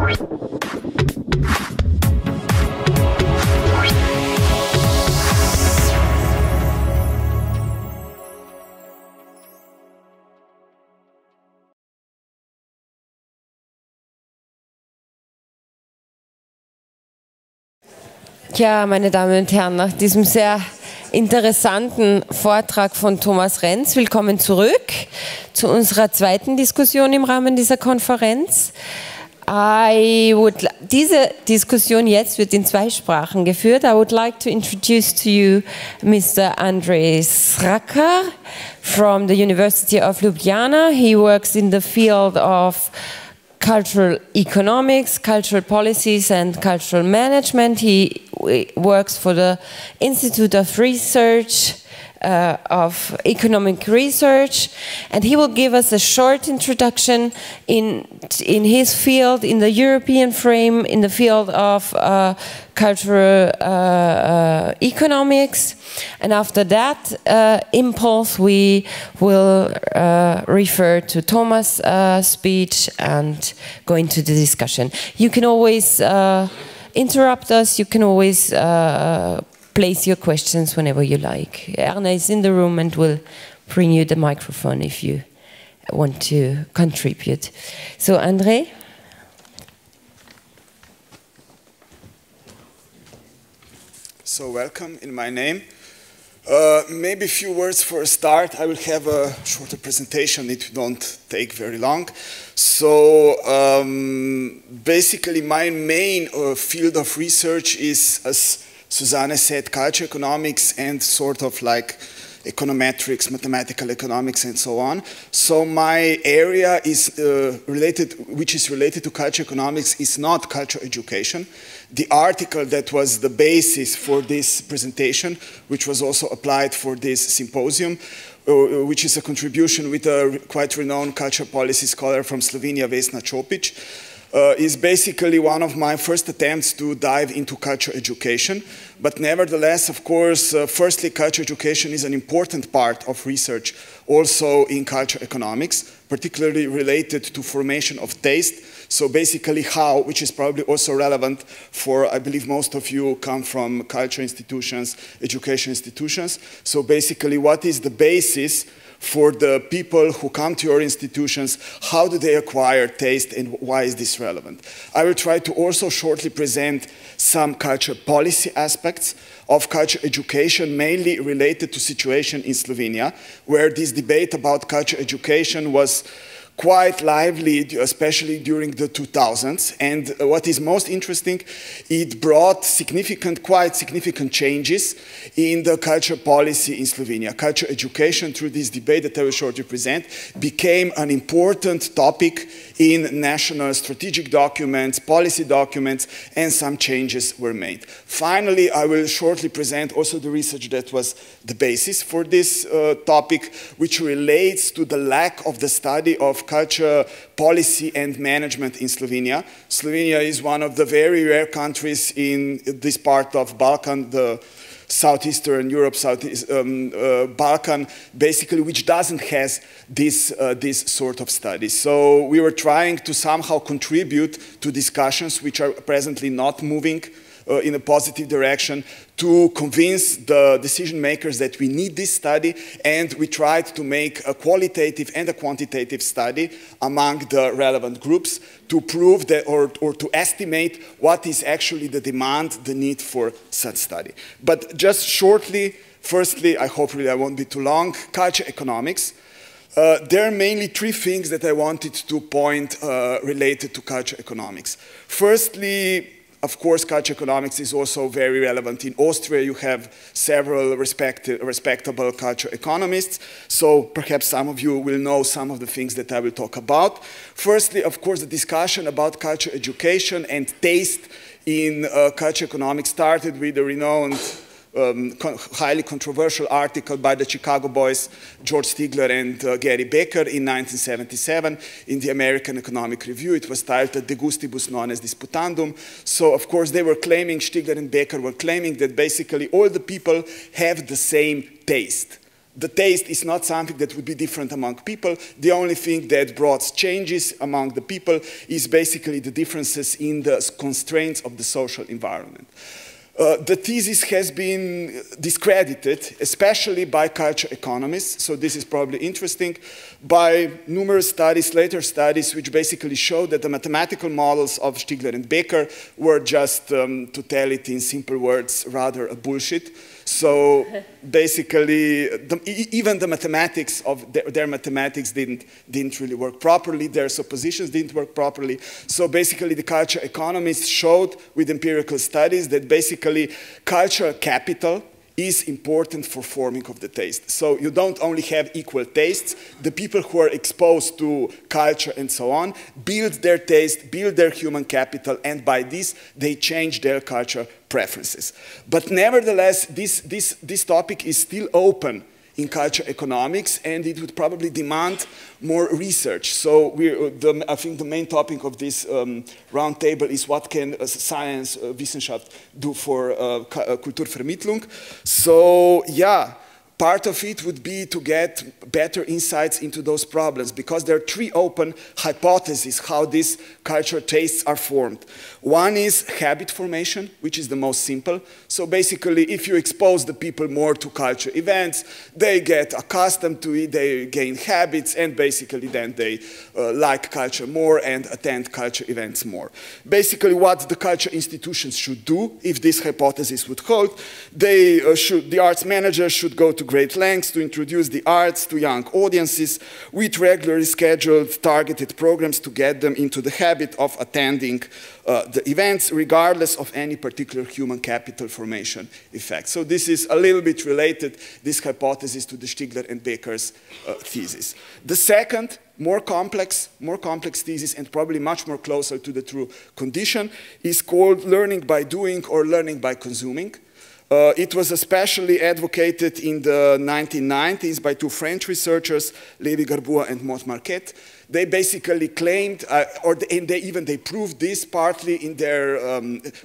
Ja, meine Damen und Herren, nach diesem sehr interessanten Vortrag von Thomas Renz, willkommen zurück zu unserer zweiten Diskussion im Rahmen dieser Konferenz. Diese Diskussion jetzt wird in zwei Sprachen geführt. I would like to introduce to you Mr. Andrej Srakar from the University of Ljubljana. He works in the field of cultural economics, cultural policies and cultural management. He works for the Institute of Research, of Economic Research, and he will give us a short introduction in his field, in the European frame, in the field of cultural economics. And after that impulse, we will refer to Thomas' speech and go into the discussion. You can always interrupt us, you can always place your questions whenever you like. Erna is in the room and will bring you the microphone if you want to contribute. So, Andrej? So, welcome in my name. Maybe a few words for a start. I will have a shorter presentation. It won't take very long. So, basically, my main field of research is, as Susanne said, culture economics and sort of like econometrics, mathematical economics, and so on. So my area is which is related to culture economics, is not culture education. The article that was the basis for this presentation, which was also applied for this symposium, which is a contribution with a quite renowned culture policy scholar from Slovenia, Vesna Čopić, is basically one of my first attempts to dive into culture education. But nevertheless, of course, firstly, culture education is an important part of research also in culture economics, particularly related to formation of taste. So basically how, which is probably also relevant for, I believe most of you come from culture institutions, education institutions. So basically what is the basis for the people who come to your institutions, how do they acquire taste and why is this relevant? I will try to also shortly present some culture policy aspects of culture education, mainly related to situation in Slovenia, where this debate about culture education was quite lively, especially during the 2000s. And what is most interesting, it brought quite significant changes in the culture policy in Slovenia. Culture education, through this debate that I will shortly present, became an important topic in national strategic documents, policy documents, and some changes were made. Finally, I will shortly present also the research that was the basis for this topic, which relates to the lack of the study of culture policy and management in Slovenia. Slovenia is one of the very rare countries in this part of Balkan, the Southeastern Europe, Balkan, basically, which doesn't have this sort of study. So we were trying to somehow contribute to discussions which are presently not moving in a positive direction, to convince the decision makers that we need this study, and we tried to make a qualitative and a quantitative study among the relevant groups to prove that, or to estimate what is actually the demand, the need for such study. But just shortly, firstly, I hope really I won't be too long, culture economics. There are mainly three things that I wanted to point related to culture economics. Firstly, of course, culture economics is also very relevant. In Austria, you have several respectable culture economists, so perhaps some of you will know some of the things that I will talk about. Firstly, of course, the discussion about culture education and taste in culture economics started with the renowned highly controversial article by the Chicago boys, George Stigler and Gary Becker in 1977 in the American Economic Review. It was titled De Gustibus Non Est Disputandum. So, of course, they were claiming, Stigler and Becker were claiming that basically all the people have the same taste. The taste is not something that would be different among people. The only thing that brought changes among the people is basically the differences in the constraints of the social environment. The thesis has been discredited, especially by culture economists, so this is probably interesting, by numerous studies, later studies, which basically show that the mathematical models of Stigler and Becker were just, to tell it in simple words, rather a bullshit. So basically, even the mathematics of their mathematics didn't really work properly. Their suppositions didn't work properly. So basically, the culture economists showed with empirical studies that basically cultural capital is important for forming of the taste. So you don't only have equal tastes. The people who are exposed to culture and so on build their taste, build their human capital, and by this they change their culture preferences. But nevertheless, this topic is still open in culture economics, and it would probably demand more research. So I think the main topic of this roundtable is what can science, Wissenschaft, do for Kulturvermittlung. So yeah, part of it would be to get better insights into those problems, because there are three open hypotheses how these cultural tastes are formed. One is habit formation, which is the most simple. So basically, if you expose the people more to culture events, they get accustomed to it, they gain habits, and basically then they like culture more and attend culture events more. Basically, what the culture institutions should do, if this hypothesis would hold, the arts managers should go to great lengths to introduce the arts to young audiences with regularly scheduled targeted programs to get them into the habit of attending the events, regardless of any particular human capital formation effect. So this is a little bit related, this hypothesis, to the Stigler and Becker's thesis. The second, more complex thesis, and probably much more closer to the true condition, is called learning by doing or learning by consuming. It was especially advocated in the 1990s by two French researchers, Lévy-Garboua and Motte-Marquette. They basically claimed, and they proved this partly in their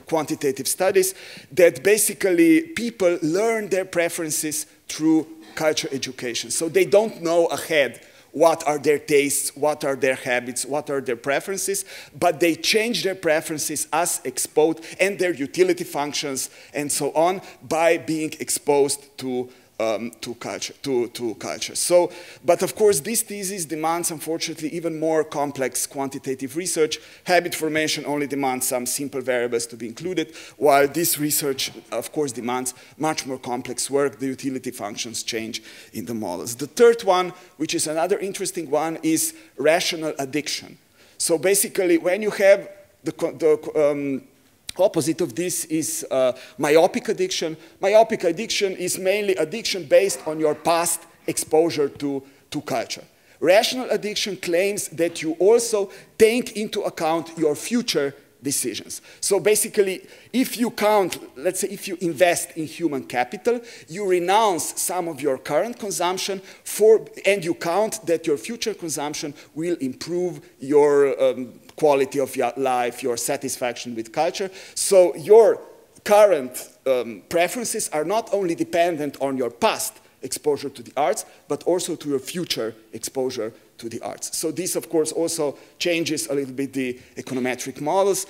quantitative studies, that basically people learn their preferences through culture education. So they don't know ahead what are their tastes, what are their habits, what are their preferences, but they change their preferences as exposed, and their utility functions and so on, by being exposed to culture. So, but of course, this thesis demands, unfortunately, even more complex quantitative research. Habit formation only demands some simple variables to be included, while this research, of course, demands much more complex work. The utility functions change in the models. The third one, which is another interesting one, is rational addiction. So basically, when you have the opposite of this is myopic addiction. Myopic addiction is mainly addiction based on your past exposure to culture. Rational addiction claims that you also take into account your future decisions. So basically, if you count, let's say if you invest in human capital, you renounce some of your current consumption and you count that your future consumption will improve your quality of your life, your satisfaction with culture. So your current preferences are not only dependent on your past exposure to the arts, but also to your future exposure to the arts. So this, of course, also changes a little bit the econometric models.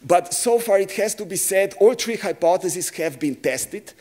But so far, it has to be said, all three hypotheses have been tested.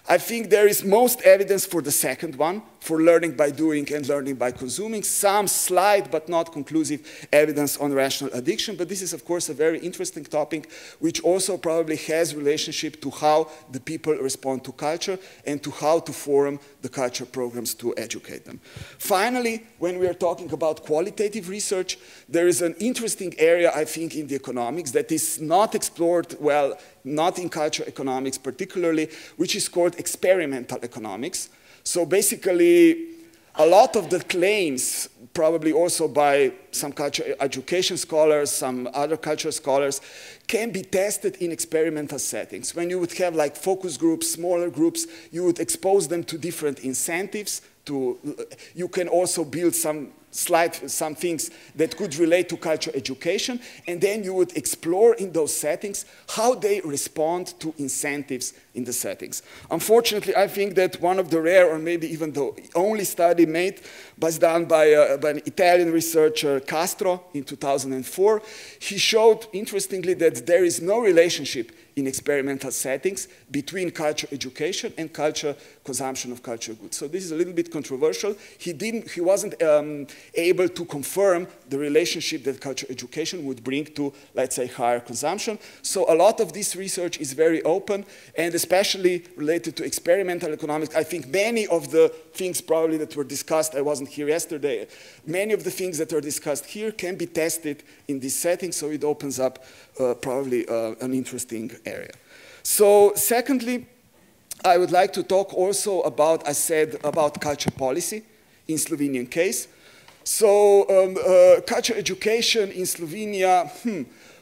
I think there is most evidence for the second one, for learning by doing and learning by consuming. Some slight but not conclusive evidence on rational addiction, but this is of course a very interesting topic, which also probably has relationship to how the people respond to culture and to how to form the culture programs to educate them. Finally, when we are talking about qualitative research, there is an interesting area, I think, in the economics that is not explored well, not in culture economics particularly, which is called experimental economics. So basically, a lot of the claims, probably also by some culture education scholars, some other cultural scholars, can be tested in experimental settings. When you would have like focus groups, smaller groups, you would expose them to different incentives. You can also build some some things that could relate to culture education, and then you would explore in those settings how they respond to incentives in the settings. Unfortunately, I think that one of the rare, or maybe even the only study made, was done by an Italian researcher, Castro, in 2004. He showed, interestingly, that there is no relationship in experimental settings between culture education and culture consumption of cultural goods. So this is a little bit controversial. He wasn't able to confirm the relationship that culture education would bring to, let's say, higher consumption. So a lot of this research is very open, and especially related to experimental economics. I think many of the things probably that were discussed, I wasn't here yesterday, many of the things that are discussed here can be tested in this setting, so it opens up probably an interesting area. So secondly, I would like to talk also about, I said, about culture policy in Slovenian case. So culture education in Slovenia,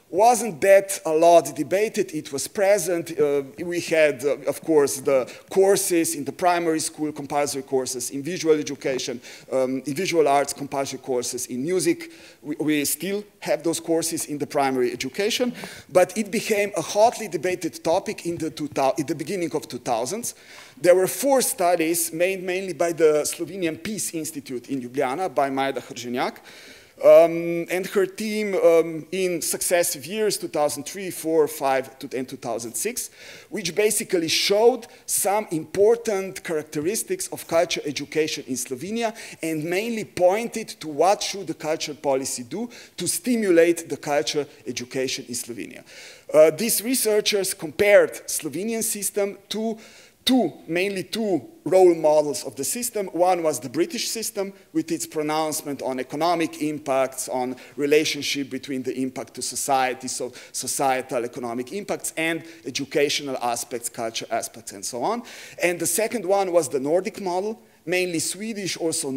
wasn't that a lot debated. It was present. We had, of course, the courses in the primary school, compulsory courses in visual education, in visual arts, compulsory courses in music. We still have those courses in the primary education, but it became a hotly debated topic in the beginning of 2000s. There were 4 studies made mainly by the Slovenian Peace Institute in Ljubljana, by Majda Hrženjak, and her team in successive years, 2003, 4, 5, and 2006, which basically showed some important characteristics of culture education in Slovenia and mainly pointed to what should the culture policy do to stimulate the culture education in Slovenia. These researchers compared Slovenian system to mainly two role models of the system. One was the British system with its pronouncement on economic impacts, on relationship between the impact to society, so societal economic impacts, and educational aspects, culture aspects, and so on. And the second one was the Nordic model, mainly Swedish, also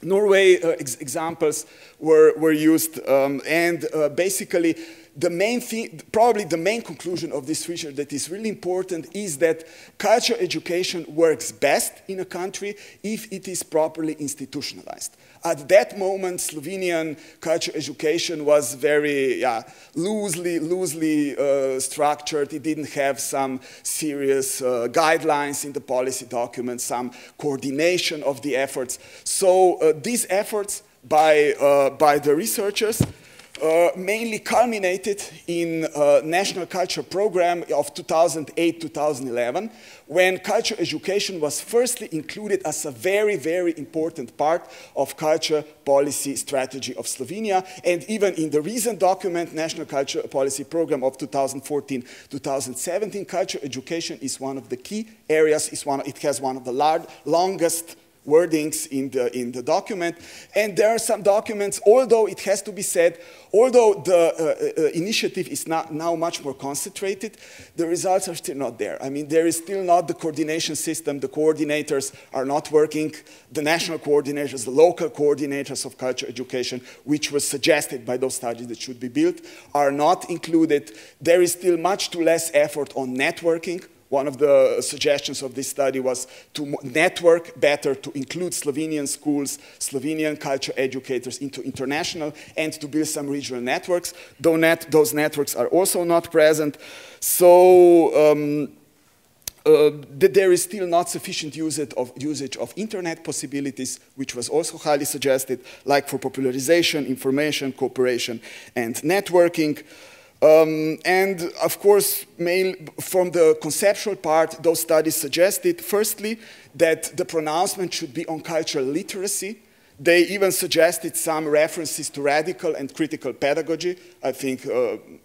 Norway examples were used, and basically the main thing, probably the main conclusion of this research that is really important is that culture education works best in a country if it is properly institutionalized. At that moment, Slovenian culture education was very loosely structured. It didn't have some serious guidelines in the policy documents, some coordination of the efforts. So these efforts by the researchers mainly culminated in a national culture program of 2008-2011, when culture education was firstly included as a very, very important part of culture policy strategy of Slovenia. And even in the recent document, National Culture Policy Program of 2014-2017, culture education is one of the key areas. It has one of the longest wordings in the document. And there are some documents, although it has to be said, although the initiative is now much more concentrated, the results are still not there. I mean, there is still not the coordination system. The coordinators are not working. The national coordinators, the local coordinators of culture education, which was suggested by those studies that should be built, are not included. There is still much too less effort on networking. One of the suggestions of this study was to network better, to include Slovenian schools, Slovenian culture educators into international, and to build some regional networks. Those networks are also not present. So there is still not sufficient usage of internet possibilities, which was also highly suggested, like for popularization, information, cooperation, and networking. And of course, from the conceptual part, those studies suggested, firstly, that the pronouncement should be on cultural literacy. They even suggested some references to radical and critical pedagogy. I think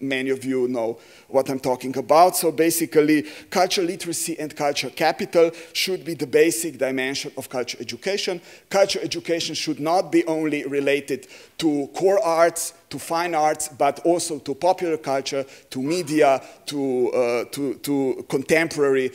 many of you know what I'm talking about. So basically, cultural literacy and culture capital should be the basic dimension of culture education. Culture education should not be only related to core arts, to fine arts, but also to popular culture, to media, to contemporary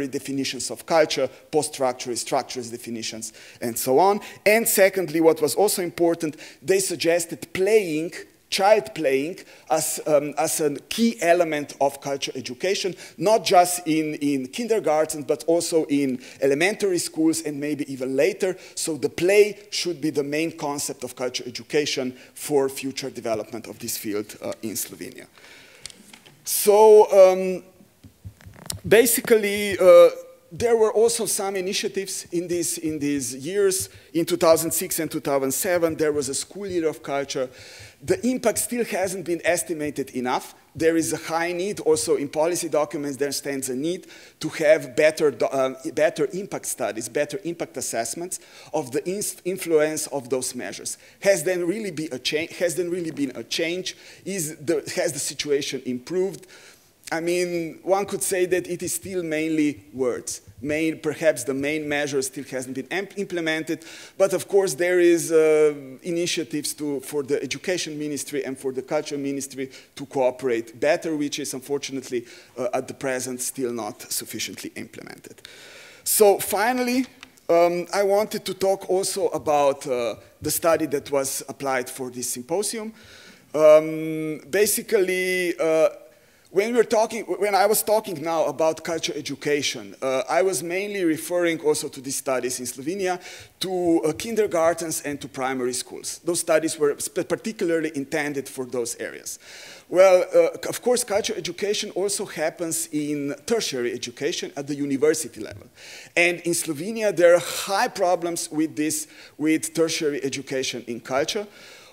definitions of culture, post-structuralist, structuralist definitions, and so on. And secondly, what was also important, they suggested playing child playing as a key element of culture education, not just in kindergarten, but also in elementary schools and maybe even later. So the play should be the main concept of culture education for future development of this field in Slovenia. So basically, there were also some initiatives in these years. In 2006 and 2007, there was a school year of culture. The impact still hasn't been estimated enough. There is a high need, also in policy documents, there stands a need to have better impact studies, better impact assessments of the influence of those measures. Has there really been a change? Has the situation improved? I mean, one could say that it is still mainly words. Perhaps the main measure still hasn't been implemented, but of course there is initiatives for the Education Ministry and for the Culture Ministry to cooperate better, which is unfortunately at the present still not sufficiently implemented. So finally, I wanted to talk also about the study that was applied for this symposium. Basically, when I was talking now about culture education, I was mainly referring also to these studies in Slovenia, to kindergartens and to primary schools. Those studies were particularly intended for those areas. Well, of course, culture education also happens in tertiary education at the university level. And in Slovenia, there are high problems with this, with tertiary education in culture.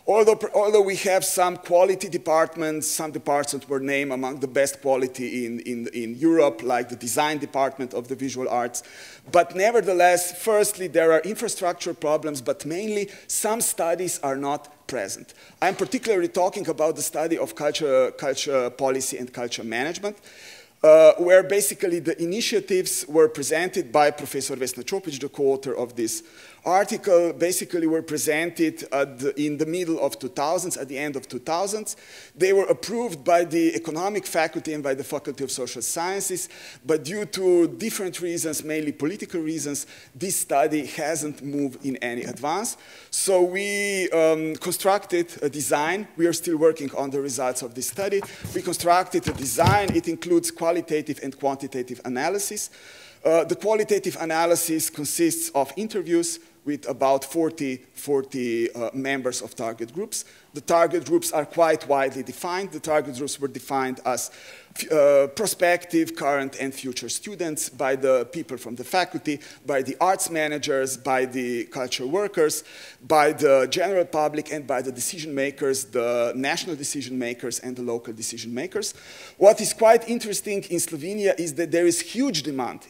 Although we have some quality departments, some departments were named among the best quality in Europe, like the design department of the visual arts. But nevertheless, firstly, there are infrastructure problems, but mainly some studies are not present. I'm particularly talking about the study of culture policy and culture management, where basically the initiatives were presented by Professor Vesna Čopić, the co-author of this article, basically were presented in the middle of 2000s, at the end of 2000s. They were approved by the economic faculty and by the Faculty of Social Sciences, but due to different reasons, mainly political reasons, this study hasn't moved in any advance. So we constructed a design. We are still working on the results of this study. We constructed a design. It includes qualitative and quantitative analysis. The qualitative analysis consists of interviews with about 40 members of target groups. The target groups are quite widely defined. The target groups were defined as prospective, current, and future students by the people from the faculty, by the arts managers, by the culture workers, by the general public, and by the decision makers, the national decision makers and the local decision makers. What is quite interesting in Slovenia is that there is huge demand.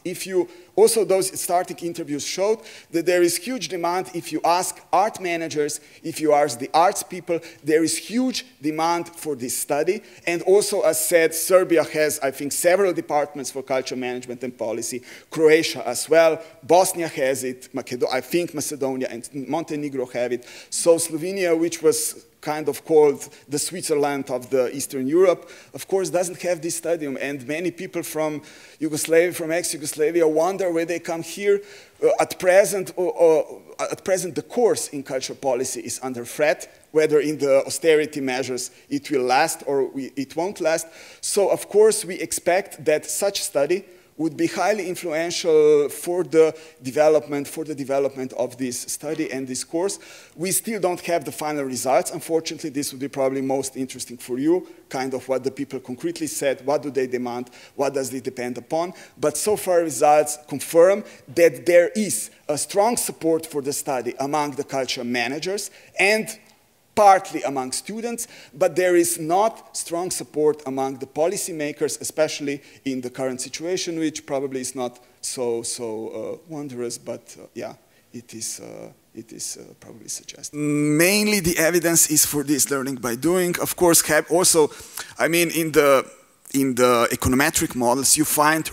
Also those starting interviews showed that there is huge demand if you ask art managers, if you ask the arts people, there is huge demand for this study. And also, as said, Serbia has, I think, several departments for culture management and policy, Croatia as well, Bosnia has it, I think Macedonia and Montenegro have it. So Slovenia, which was kind of called the Switzerland of the Eastern Europe, of course doesn't have this stadium, and many people from Yugoslavia, from ex-Yugoslavia, wonder where they come here. At present, the course in culture policy is under threat, whether in the austerity measures it will last or it won't last. So of course we expect that such study would be highly influential for the development of this study and this course. We still don't have the final results. Unfortunately, this would be probably most interesting for you, kind of what the people concretely said, what do they demand, what does it depend upon. But so far results confirm that there is a strong support for the study among the culture managers and partly among students, but there is not strong support among the policymakers, especially in the current situation, which probably is not so wondrous, but yeah, it is probably suggested. Mainly the evidence is for this learning by doing. Of course, also, I mean, in the econometric models, you find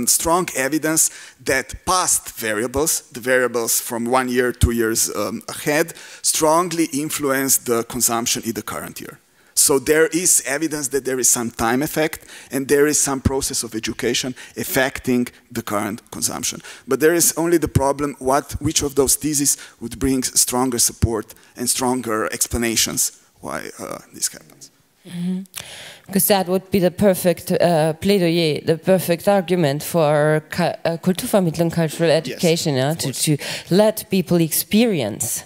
strong evidence that past variables, the variables from 1 year, 2 years ahead, strongly influence the consumption in the current year. So there is evidence that there is some time effect and there is some process of education affecting the current consumption. But there is only the problem which of those theses would bring stronger support and stronger explanations why this happens. Mm-hmm. Because that would be the perfect plaidoyer, the perfect argument for Kulturvermittlung, cultural education, yes, to let people experience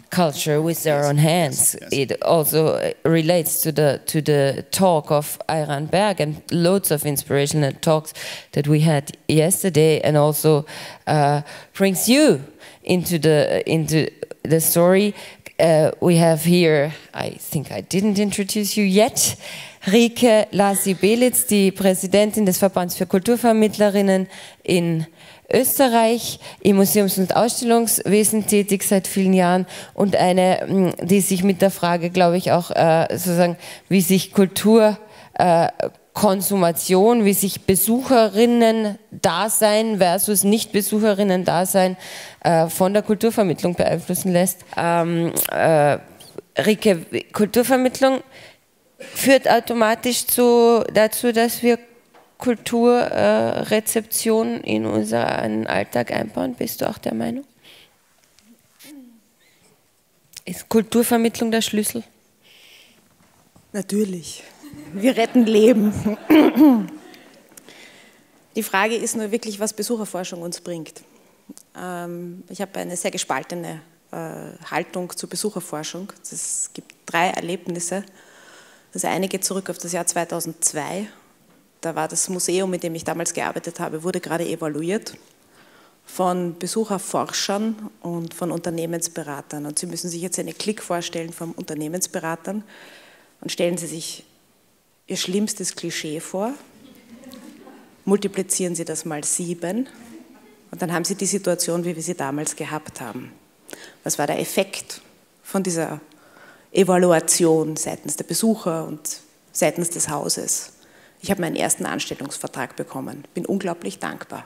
culture with their own hands. Yes. It also relates to the talk of Ayran Berg and loads of inspirational talks that we had yesterday, and also brings you into the story. We have here, I think I didn't introduce you yet, Rike Lassy-Beelitz, die Präsidentin des Verbands für Kulturvermittlerinnen in Österreich, im Museums- und Ausstellungswesen tätig seit vielen Jahren und eine, die sich mit der Frage, glaube ich, auch sozusagen, wie sich Kulturkonsumation, wie sich Besucherinnen-Dasein versus Nicht-Besucherinnen-Dasein von der Kulturvermittlung beeinflussen lässt. Rike, Kulturvermittlung führt automatisch dazu, dass wir Kulturrezeption in unseren Alltag einbauen. Bist du auch der Meinung? Ist Kulturvermittlung der Schlüssel? Natürlich. Wir retten Leben. Die Frage ist nur wirklich, was Besucherforschung uns bringt. Ich habe eine sehr gespaltene Haltung zur Besucherforschung. Es gibt 3 Erlebnisse. Das eine geht zurück auf das Jahr 2002. Da war das Museum, mit dem ich damals gearbeitet habe, wurde gerade evaluiert von Besucherforschern und von Unternehmensberatern. Und Sie müssen sich jetzt eine Klick vorstellen von Unternehmensberatern und stellen Sie sich Ihr schlimmstes Klischee vor, multiplizieren Sie das mal 7 und dann haben Sie die Situation, wie wir sie damals gehabt haben. Was war der Effekt von dieser Evaluation seitens der Besucher und seitens des Hauses? Ich habe meinen ersten Anstellungsvertrag bekommen, bin unglaublich dankbar.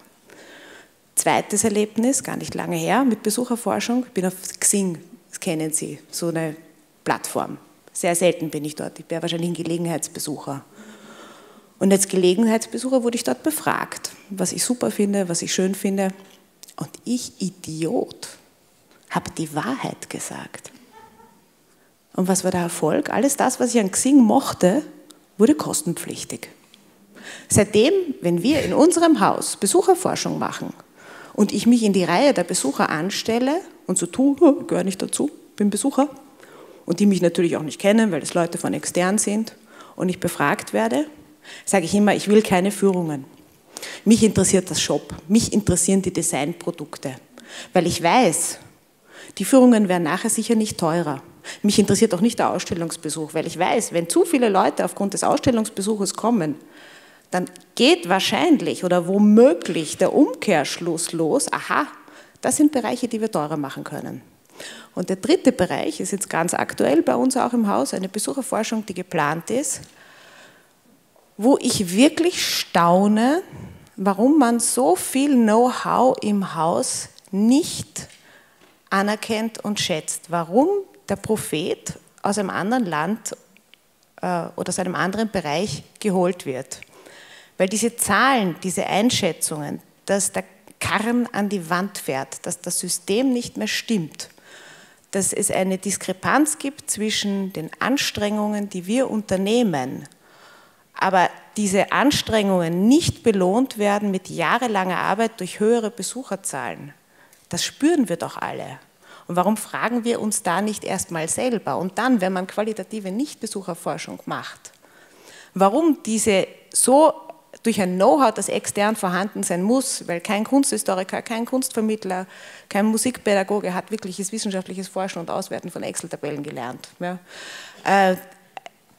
Zweites Erlebnis, gar nicht lange her, mit Besucherforschung, ich bin auf Xing, das kennen Sie, so eine Plattform. Sehr selten bin ich dort, ich wäre wahrscheinlich ein Gelegenheitsbesucher. Und als Gelegenheitsbesucher wurde ich dort befragt, was ich super finde, was ich schön finde. Und ich, Idiot, habe die Wahrheit gesagt. Und was war der Erfolg? Alles das, was ich an Xing mochte, wurde kostenpflichtig. Seitdem, wenn wir in unserem Haus Besucherforschung machen und ich mich in die Reihe der Besucher anstelle und so tue, gehöre nicht dazu, bin Besucher, und die mich natürlich auch nicht kennen, weil es Leute von extern sind, und ich befragt werde, sage ich immer, ich will keine Führungen. Mich interessiert das Shop, mich interessieren die Designprodukte, weil ich weiß, die Führungen werden nachher sicher nicht teurer. Mich interessiert auch nicht der Ausstellungsbesuch, weil ich weiß, wenn zu viele Leute aufgrund des Ausstellungsbesuches kommen, dann geht wahrscheinlich oder womöglich der Umkehrschluss los, aha, das sind Bereiche, die wir teurer machen können. Und der dritte Bereich ist jetzt ganz aktuell bei uns auch im Haus, eine Besucherforschung, die geplant ist, wo ich wirklich staune, warum man so viel Know-how im Haus nicht anerkennt und schätzt. Warum der Prophet aus einem anderen Land oder aus einem anderen Bereich geholt wird. Weil diese Zahlen, diese Einschätzungen, dass der Karren an die Wand fährt, dass das System nicht mehr stimmt, dass es eine Diskrepanz gibt zwischen den Anstrengungen, die wir unternehmen, aber diese Anstrengungen nicht belohnt werden mit jahrelanger Arbeit durch höhere Besucherzahlen. Das spüren wir doch alle. Und warum fragen wir uns da nicht erstmal selber? Und dann, wenn man qualitative Nichtbesucherforschung macht, warum diese so durch ein Know-how, das extern vorhanden sein muss, weil kein Kunsthistoriker, kein Kunstvermittler, kein Musikpädagoge hat wirkliches wissenschaftliches Forschen und Auswerten von Excel-Tabellen gelernt. Ja.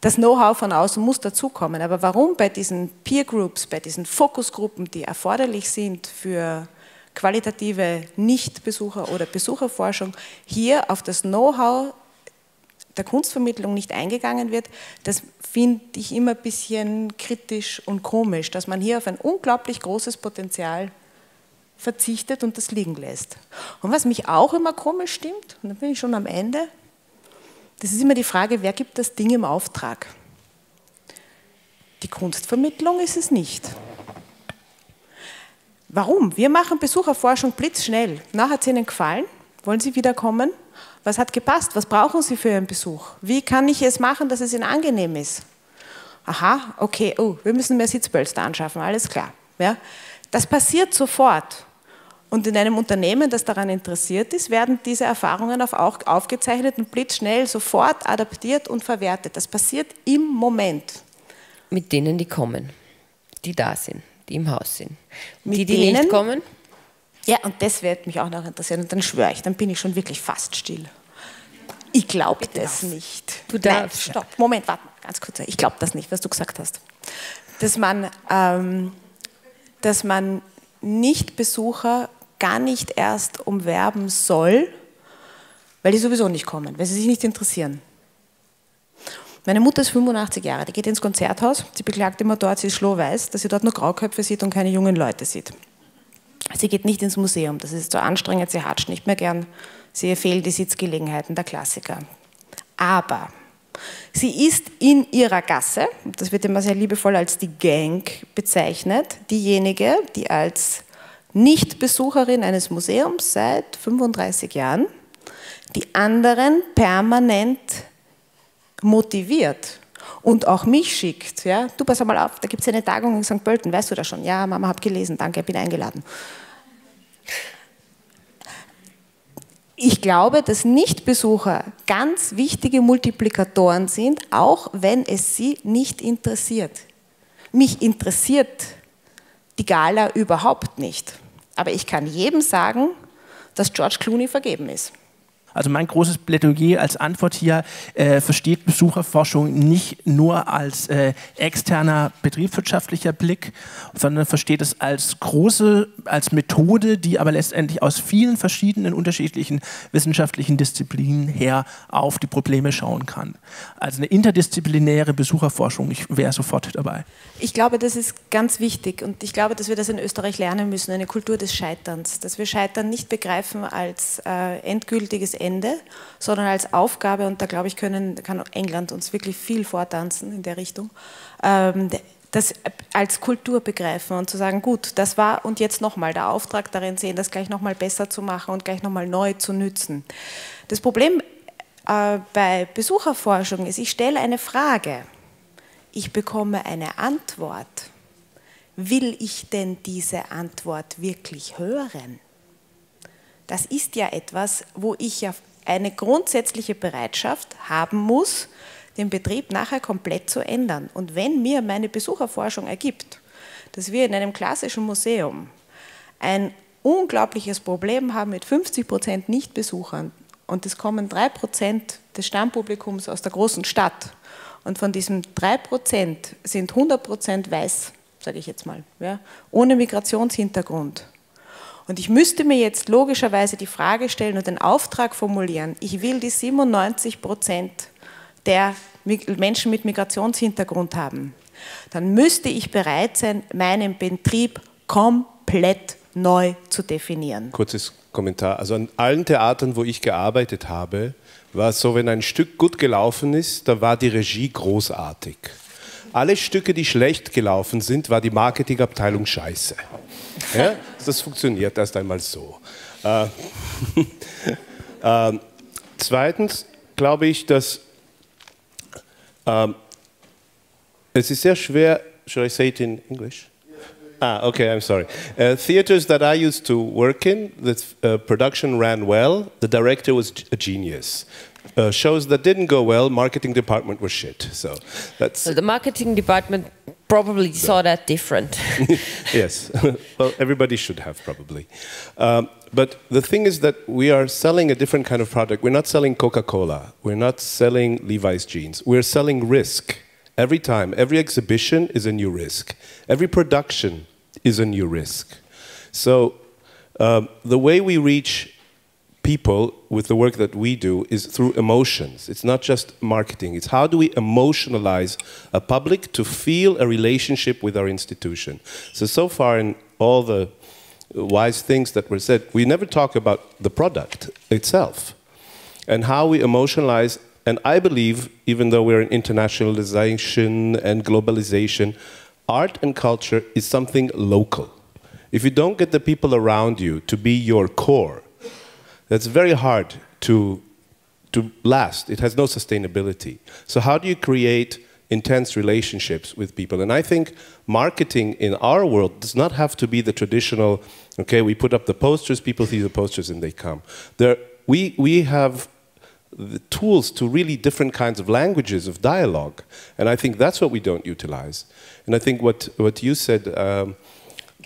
Das Know-how von außen muss dazukommen, aber warum bei diesen Peer-Groups, bei diesen Fokusgruppen, die erforderlich sind für qualitative Nichtbesucher- oder Besucherforschung, hier auf das Know-how der Kunstvermittlung nicht eingegangen wird, das finde ich immer ein bisschen kritisch und komisch, dass man hier auf ein unglaublich großes Potenzial verzichtet und das liegen lässt. Und was mich auch immer komisch stimmt, und da bin ich schon am Ende, das ist immer die Frage, wer gibt das Ding im Auftrag? Die Kunstvermittlung ist es nicht. Warum? Wir machen Besucherforschung blitzschnell. Na, hat es Ihnen gefallen? Wollen Sie wiederkommen? Was hat gepasst? Was brauchen Sie für Ihren Besuch? Wie kann ich es machen, dass es Ihnen angenehm ist? Aha, okay, oh, wir müssen mehr Sitzpölster anschaffen, alles klar. Ja? Das passiert sofort. Und in einem Unternehmen, das daran interessiert ist, werden diese Erfahrungen auch aufgezeichnet und blitzschnell sofort adaptiert und verwertet. Das passiert im Moment. Mit denen, die kommen, die da sind, die im Haus sind. Mit die denen, nicht kommen? Ja, und das wird mich auch noch interessieren. Und dann schwöre ich, dann bin ich schon wirklich fast still. Ich glaube das nicht. Du darfst. Nein, stopp, Moment, warte, ganz kurz. Ich glaube das nicht, was du gesagt hast. Dass man Nicht-Besucher gar nicht erst umwerben soll, weil die sowieso nicht kommen, weil sie sich nicht interessieren. Meine Mutter ist 85 Jahre, die geht ins Konzerthaus, sie beklagt immer dort, sie ist schlohweiß, dass sie dort nur Grauköpfe sieht und keine jungen Leute sieht. Sie geht nicht ins Museum, das ist so anstrengend, sie hatscht nicht mehr gern, sie fehlen die Sitzgelegenheiten, der Klassiker. Aber sie ist in ihrer Gasse, das wird immer sehr liebevoll als die Gang bezeichnet, diejenige, die als Nicht-Besucherin eines Museums seit 35 Jahren die anderen permanent motiviert und auch mich schickt. Ja? Du, pass mal auf, da gibt es eine Tagung in St. Pölten, weißt du das schon? Ja, Mama, habe gelesen, danke, bin eingeladen. Ich glaube, dass Nichtbesucher ganz wichtige Multiplikatoren sind, auch wenn es sie nicht interessiert. Mich interessiert die Gala überhaupt nicht. Aber ich kann jedem sagen, dass George Clooney vergeben ist. Also mein großes Plädoyer als Antwort hier, versteht Besucherforschung nicht nur als externer betriebswirtschaftlicher Blick, sondern versteht es als als Methode, die aber letztendlich aus vielen verschiedenen unterschiedlichen wissenschaftlichen Disziplinen her auf die Probleme schauen kann. Also eine interdisziplinäre Besucherforschung, ich wäre sofort dabei. Ich glaube, das ist ganz wichtig und ich glaube, dass wir das in Österreich lernen müssen, eine Kultur des Scheiterns, dass wir Scheitern nicht begreifen als endgültiges Ende, sondern als Aufgabe, und da glaube ich, kann England uns wirklich viel vortanzen in der Richtung, das als Kultur begreifen und zu sagen, gut, das war und jetzt nochmal der Auftrag darin sehen, das gleich nochmal besser zu machen und gleich nochmal neu zu nützen. Das Problem bei Besucherforschung ist, ich stelle eine Frage, ich bekomme eine Antwort. Will ich denn diese Antwort wirklich hören? Das ist ja etwas, wo ich ja eine grundsätzliche Bereitschaft haben muss, den Betrieb nachher komplett zu ändern. Und wenn mir meine Besucherforschung ergibt, dass wir in einem klassischen Museum ein unglaubliches Problem haben mit 50% Nichtbesuchern und es kommen 3% des Stammpublikums aus der großen Stadt und von diesen 3% sind 100% weiß, sage ich jetzt mal, ja, ohne Migrationshintergrund. Und ich müsste mir jetzt logischerweise die Frage stellen und den Auftrag formulieren, ich will die 97% der Menschen mit Migrationshintergrund haben. Dann müsste ich bereit sein, meinen Betrieb komplett neu zu definieren. Kurzes Kommentar. Also an allen Theatern, wo ich gearbeitet habe, war es so, wenn ein Stück gut gelaufen ist, da war die Regie großartig. Alle Stücke, die schlecht gelaufen sind, war die Marketingabteilung scheiße. Ja? Das funktioniert erst einmal so. Zweitens glaube ich, dass es ist sehr schwer, shall I say it in English? Okay, I'm sorry. Theaters that I used to work in, the production ran well, the director was a genius. Shows that didn't go well, marketing department was shit. So the marketing department probably saw that different. Yes, well, everybody should have probably. But the thing is that we are selling a different kind of product. We're not selling Coca-Cola. We're not selling Levi's jeans. We're selling risk. Every time, every exhibition is a new risk. Every production is a new risk. So the way we reach people with the work that we do is through emotions. It's not just marketing. It's how do we emotionalize a public to feel a relationship with our institution. So far in all the wise things that were said, we never talk about the product itself and how we emotionalize. And I believe, even though we're in internationalization and globalization, art and culture is something local. If you don't get the people around you to be your core, that's very hard to to last. It has no sustainability. So how do you create intense relationships with people? And I think marketing in our world does not have to be the traditional, okay, we put up the posters, people see the posters and they come. We have the tools to really different kinds of languages of dialogue. And I think that's what we don't utilize. And I think what you said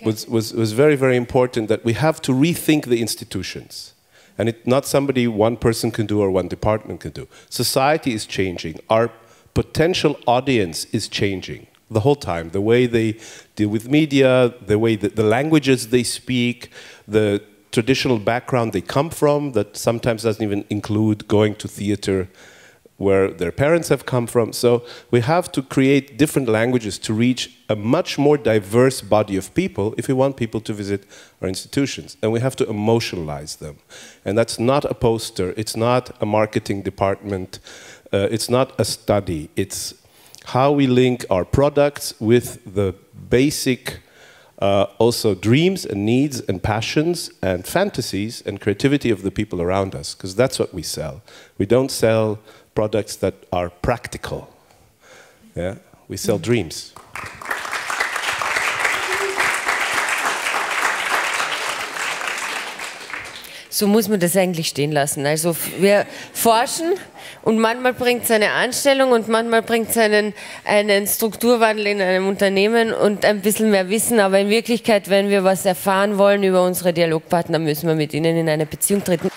was very, very important, that we have to rethink the institutions. And it's not somebody one person can do or one department can do. Society is changing. Our potential audience is changing the whole time. The way they deal with media, the way that the languages they speak, the traditional background they come from that sometimes doesn't even include going to theater where their parents have come from. So we have to create different languages to reach a much more diverse body of people if we want people to visit our institutions. And we have to emotionalize them. And that's not a poster, it's not a marketing department, it's not a study. It's how we link our products with the basic also dreams and needs and passions and fantasies and creativity of the people around us, because that's what we sell. We don't sell products that are practical. Yeah? We sell dreams. So muss man das eigentlich stehen lassen. Also wir forschen und manchmal bringt es eine Anstellung und manchmal bringt es einen Strukturwandel in einem Unternehmen und ein bisschen mehr Wissen, aber in Wirklichkeit, wenn wir was erfahren wollen über unsere Dialogpartner, müssen wir mit ihnen in eine Beziehung treten.